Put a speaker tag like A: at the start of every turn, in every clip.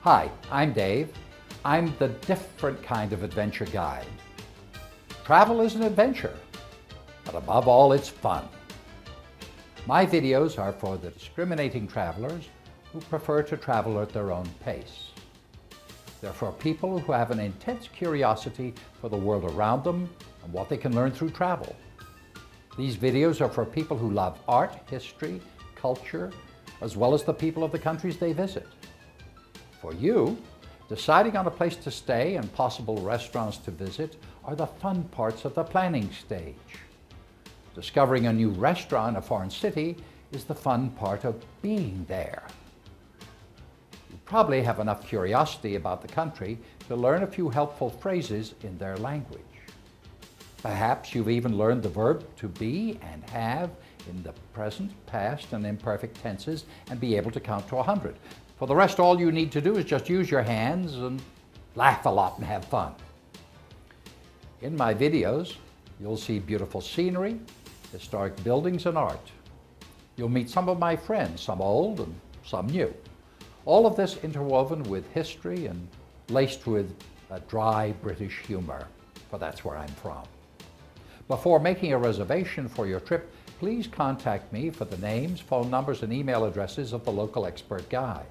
A: Hi, I'm Dave. I'm the different kind of adventure guide. Travel is an adventure, but above all, it's fun. My videos are for the discriminating travelers who prefer to travel at their own pace. They're for people who have an intense curiosity for the world around them and what they can learn through travel. These videos are for people who love art, history, culture, as well as the people of the countries they visit. For you, deciding on a place to stay and possible restaurants to visit are the fun parts of the planning stage. Discovering a new restaurant in a foreign city is the fun part of being there. You probably have enough curiosity about the country to learn a few helpful phrases in their language. Perhaps you've even learned the verb to be and have in the present, past, and imperfect tenses and be able to count to 100. For the rest, all you need to do is just use your hands and laugh a lot and have fun. In my videos, you'll see beautiful scenery, historic buildings, and art. You'll meet some of my friends, some old and some new. All of this interwoven with history and laced with a dry British humor, for that's where I'm from. Before making a reservation for your trip, please contact me for the names, phone numbers, and email addresses of the local expert guides.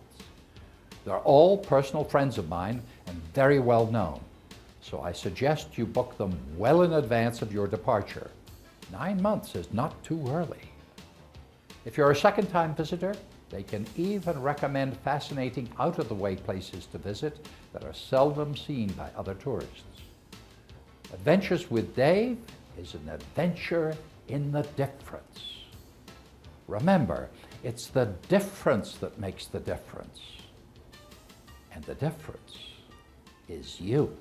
A: They're all personal friends of mine and very well known, so I suggest you book them well in advance of your departure. 9 months is not too early. If you're a second-time visitor, they can even recommend fascinating out-of-the-way places to visit that are seldom seen by other tourists. Adventures with Dave is an adventure in the difference. Remember, it's the difference that makes the difference. And the difference is you.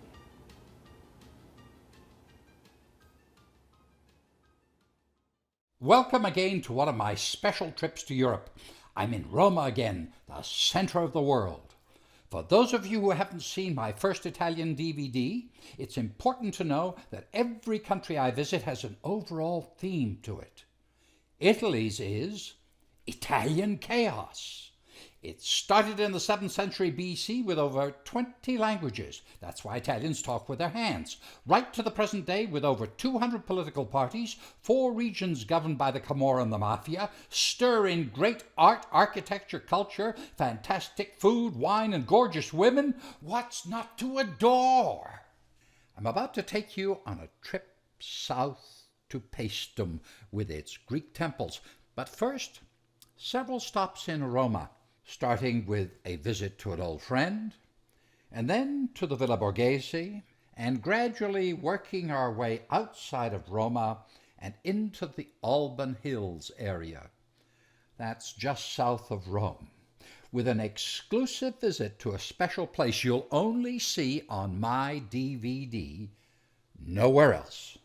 A: Welcome again to one of my special trips to Europe. I'm in Rome again, the center of the world. For those of you who haven't seen my first Italian DVD, it's important to know that every country I visit has an overall theme to it. Italy's is Italian chaos. It started in the 7th century BC with over 20 languages. That's why Italians talk with their hands. Right to the present day with over 200 political parties, 4 regions governed by the Camorra and the Mafia, stir in great art, architecture, culture, fantastic food, wine, and gorgeous women. What's not to adore? I'm about to take you on a trip south to Paestum with its Greek temples. But first, several stops in Roma, starting with a visit to an old friend, and then to the Villa Borghese, and gradually working our way outside of Roma and into the Alban Hills area. That's just south of Rome, with an exclusive visit to a special place you'll only see on my DVD, nowhere else.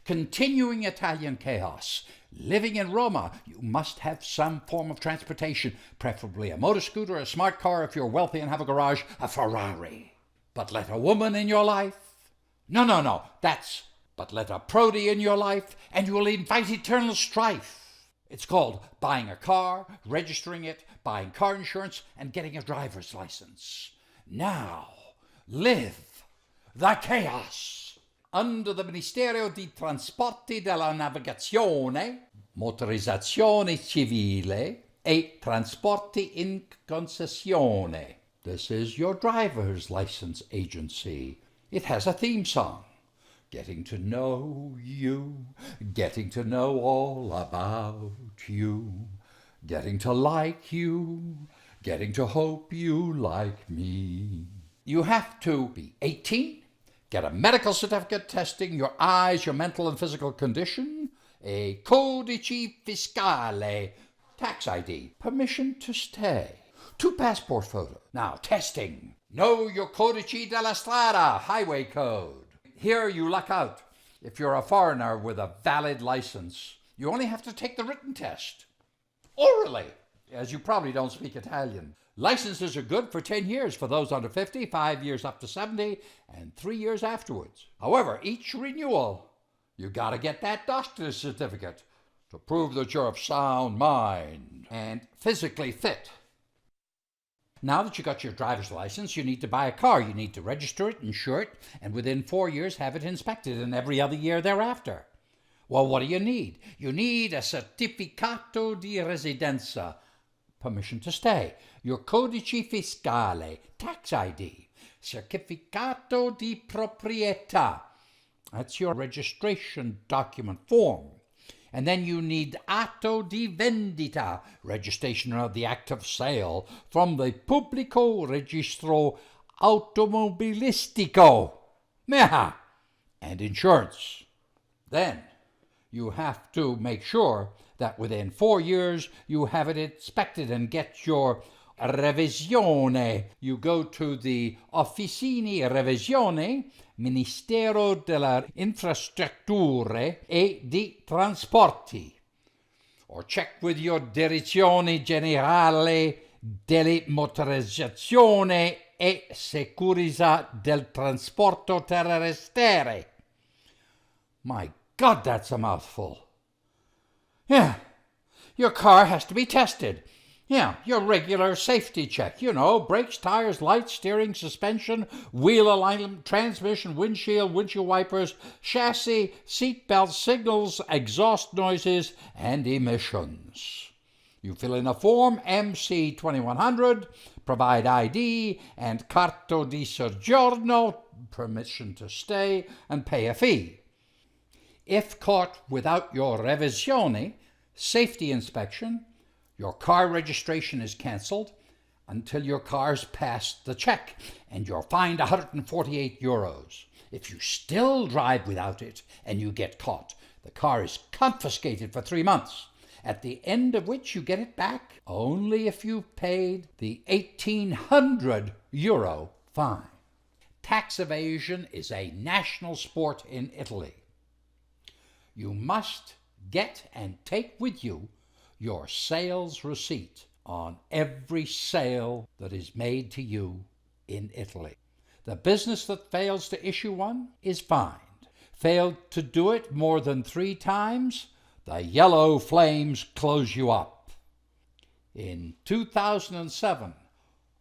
A: Continuing Italian chaos. Living in Roma, you must have some form of transportation, preferably a motor scooter, a smart car if you're wealthy and have a garage, a Ferrari. But let a woman in your life? No, but let a prodie in your life, and you will invite eternal strife. It's called buying a car, registering it, buying car insurance, and getting a driver's license. Now, live the chaos. Under the Ministero di Trasporti della Navigazione, Motorizzazione Civile e Trasporti in Concessione. This is your driver's license agency. It has a theme song. Getting to know you, getting to know all about you, getting to like you, getting to hope you like me. You have to be 18, get a medical certificate testing your eyes, your mental and physical condition, a codice fiscale, tax ID, permission to stay, 2 passport photos. Now, testing. Know your codice della strada, highway code. Here you luck out. If you're a foreigner with a valid license, you only have to take the written test. Orally, as you probably don't speak Italian. Licenses are good for 10 years for those under 50, 5 years up to 70, and 3 years afterwards. However, each renewal, you gotta get that doctor's certificate to prove that you're of sound mind and physically fit. Now that you got your driver's license, you need to buy a car. You need to register it, insure it, and within 4 years have it inspected, and every other year thereafter. Well, what do you need? You need a certificato di residenza, permission to stay, your codice fiscale, tax ID, certificato di proprietà, that's your registration document form. And then you need atto di vendita, registration of the act of sale from the Pubblico Registro Automobilistico. Yeah. And insurance. Then you have to make sure that within 4 years you have it inspected and get your revisione. You go to the Officini Revisione, Ministero delle Infrastrutture e di Trasporti, or check with your Direzione Generale delle Motorizzazione e Sicurezza del Trasporto Terrestre. My God, that's a mouthful. Yeah, your car has to be tested. Yeah, your regular safety check, brakes, tires, lights, steering, suspension, wheel alignment, transmission, windshield wipers, chassis, seat belts, signals, exhaust noises, and emissions. You fill in a form, MC 2100, provide ID and carta di soggiorno, permission to stay, and pay a fee. If caught without your revisione, safety inspection, your car registration is cancelled until your car's passed the check, and you're fined €148. If you still drive without it and you get caught, the car is confiscated for 3 months, at the end of which you get it back only if you've paid the €1,800 fine. Tax evasion is a national sport in Italy. You must get and take with you your sales receipt on every sale that is made to you in Italy. The business that fails to issue one is fined. Failed to do it more than 3 times, the yellow flames close you up. In 2007,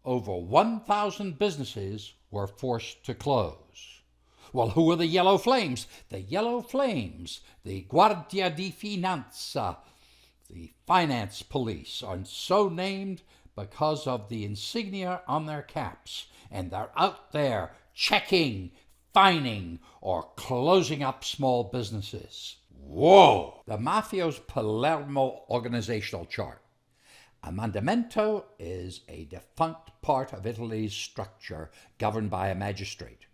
A: over 1,000 businesses were forced to close. Well, who are the yellow flames? The yellow flames, the Guardia di Finanza, the finance police, are so named because of the insignia on their caps, and they're out there checking, fining, or closing up small businesses. Whoa! The Mafio's Palermo organizational chart. A mandamento is a defunct part of Italy's structure governed by a magistrate.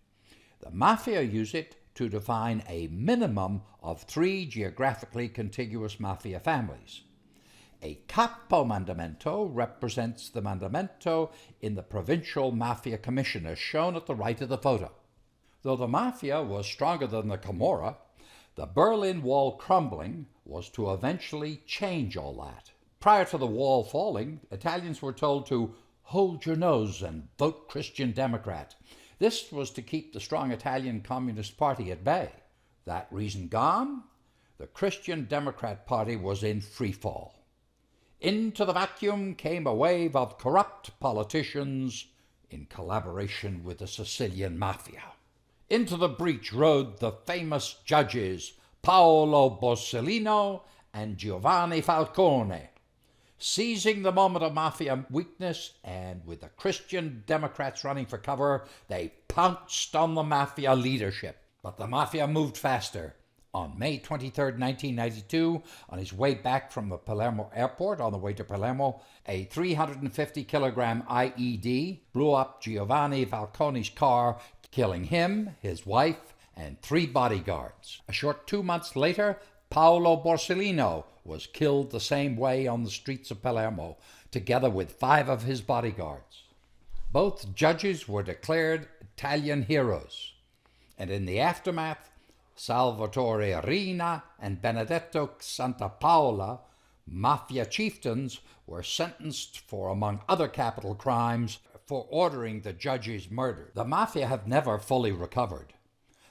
A: The Mafia use it to define a minimum of 3 geographically contiguous Mafia families. A capo mandamento represents the mandamento in the provincial Mafia commission, as shown at the right of the photo. Though the Mafia was stronger than the Camorra, the Berlin Wall crumbling was to eventually change all that. Prior to the wall falling, Italians were told to hold your nose and vote Christian Democrat. This was to keep the strong Italian Communist Party at bay. That reason gone, the Christian Democrat Party was in free fall. Into the vacuum came a wave of corrupt politicians in collaboration with the Sicilian Mafia. Into the breach rode the famous judges Paolo Borsellino and Giovanni Falcone. Seizing the moment of Mafia weakness, and with the Christian Democrats running for cover, they pounced on the Mafia leadership. But the Mafia moved faster. On May 23, 1992, on his way back from the Palermo airport, on the way to Palermo, a 350-kilogram IED blew up Giovanni Falcone's car, killing him, his wife, and 3 bodyguards. A short 2 months later, Paolo Borsellino was killed the same way on the streets of Palermo, together with 5 of his bodyguards. Both judges were declared Italian heroes, and in the aftermath, Salvatore Rina and Benedetto Santapaola, Mafia chieftains, were sentenced for, among other capital crimes, for ordering the judge's murder. The Mafia have never fully recovered.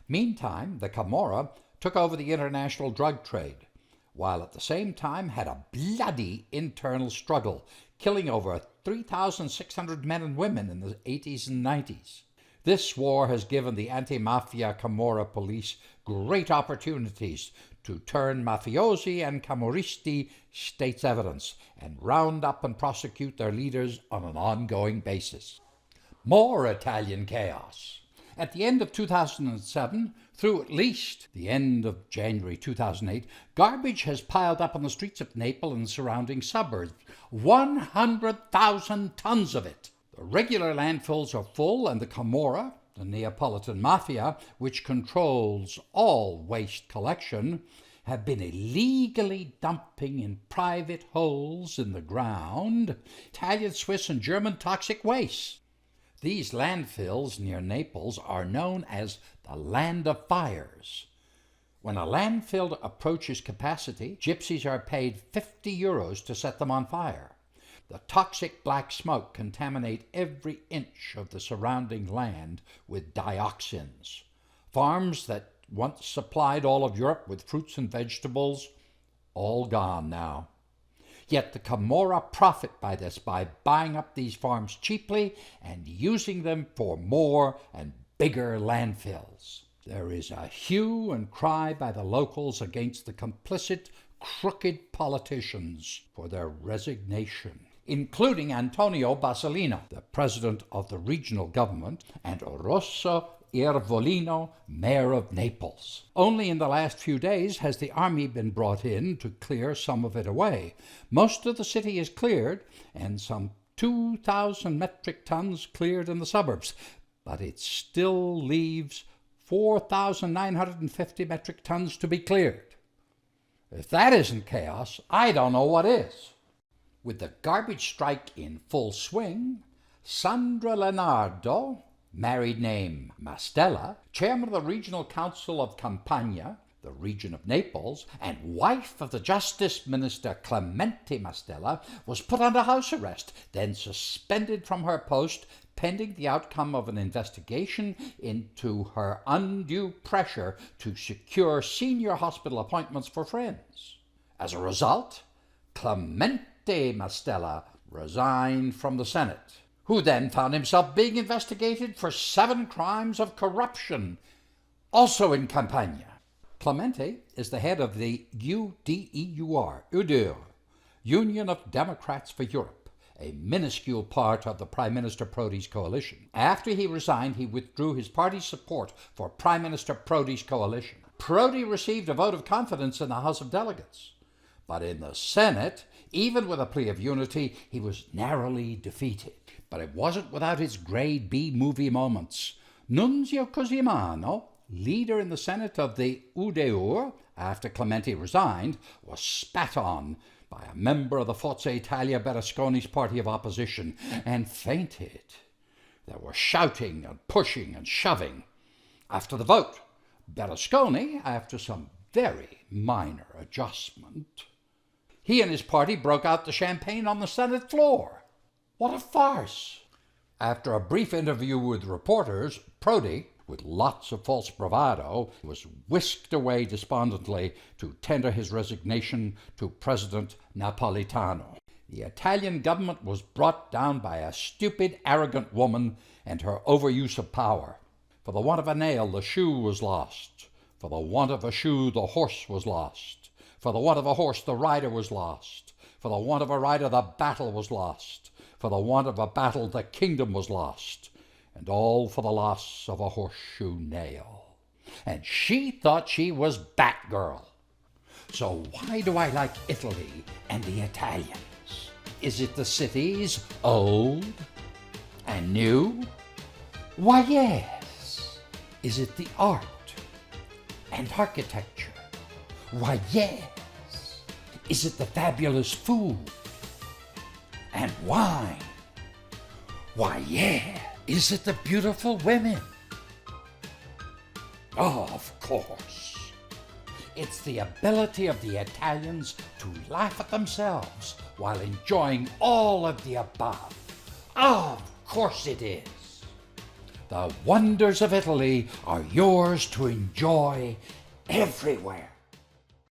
A: Meantime, the Camorra took over the international drug trade, while at the same time had a bloody internal struggle, killing over 3,600 men and women in the 80s and 90s. This war has given the anti-mafia Camorra police great opportunities to turn mafiosi and camorristi state's evidence and round up and prosecute their leaders on an ongoing basis. More Italian chaos. At the end of 2007, through at least the end of January 2008, garbage has piled up on the streets of Naples and surrounding suburbs. 100,000 tons of it. The regular landfills are full, and the Camorra, the Neapolitan mafia, which controls all waste collection, have been illegally dumping in private holes in the ground Italian, Swiss, and German toxic waste. These landfills near Naples are known as the Land of Fires. When a landfill approaches capacity, gypsies are paid €50 to set them on fire. The toxic black smoke contaminates every inch of the surrounding land with dioxins. Farms that once supplied all of Europe with fruits and vegetables, all gone now. Yet the Camorra profit by this by buying up these farms cheaply and using them for more and bigger landfills. There is a hue and cry by the locals against the complicit, crooked politicians for their resignation, including Antonio Bassolino, the president of the regional government, and Rosso Iervolino, mayor of Naples. Only in the last few days has the army been brought in to clear some of it away. Most of the city is cleared, and some 2,000 metric tons cleared in the suburbs, but it still leaves 4,950 metric tons to be cleared. If that isn't chaos, I don't know what is. With the garbage strike in full swing, Sandra Leonardo, married name Mastella, chairman of the Regional Council of Campania, the region of Naples, and wife of the Justice Minister Clemente Mastella, was put under house arrest, then suspended from her post pending the outcome of an investigation into her undue pressure to secure senior hospital appointments for friends. As a result, Clemente Mastella resigned from the Senate, who then found himself being investigated for 7 crimes of corruption, also in Campania. Clemente is the head of the UDEUR, Union of Democrats for Europe, a minuscule part of the Prime Minister Prodi's coalition. After he resigned, he withdrew his party's support for Prime Minister Prodi's coalition. Prodi received a vote of confidence in the House of Delegates, but in the Senate, even with a plea of unity, he was narrowly defeated. But it wasn't without its grade B movie moments. Nunzio Cosimano, leader in the Senate of the UDEUR, after Clemente resigned, was spat on by a member of the Forza Italia Berlusconi's party of opposition and fainted. There was shouting and pushing and shoving. After the vote, Berlusconi, after some very minor adjustment, he and his party broke out the champagne on the Senate floor. What a farce! After a brief interview with reporters, Prodi, with lots of false bravado, was whisked away despondently to tender his resignation to President Napolitano. The Italian government was brought down by a stupid, arrogant woman and her overuse of power. For the want of a nail, the shoe was lost. For the want of a shoe, the horse was lost. For the want of a horse, the rider was lost. For the want of a rider, the battle was lost. For the want of a battle, the kingdom was lost. And all for the loss of a horseshoe nail. And she thought she was Batgirl. So why do I like Italy and the Italians? Is it the cities, old and new? Why, yes. Is it the art and architecture? Why, yes. Is it the fabulous food and wine? Why, yeah. Is it the beautiful women? Oh, of course. It's the ability of the Italians to laugh at themselves while enjoying all of the above. Of course it is. The wonders of Italy are yours to enjoy everywhere.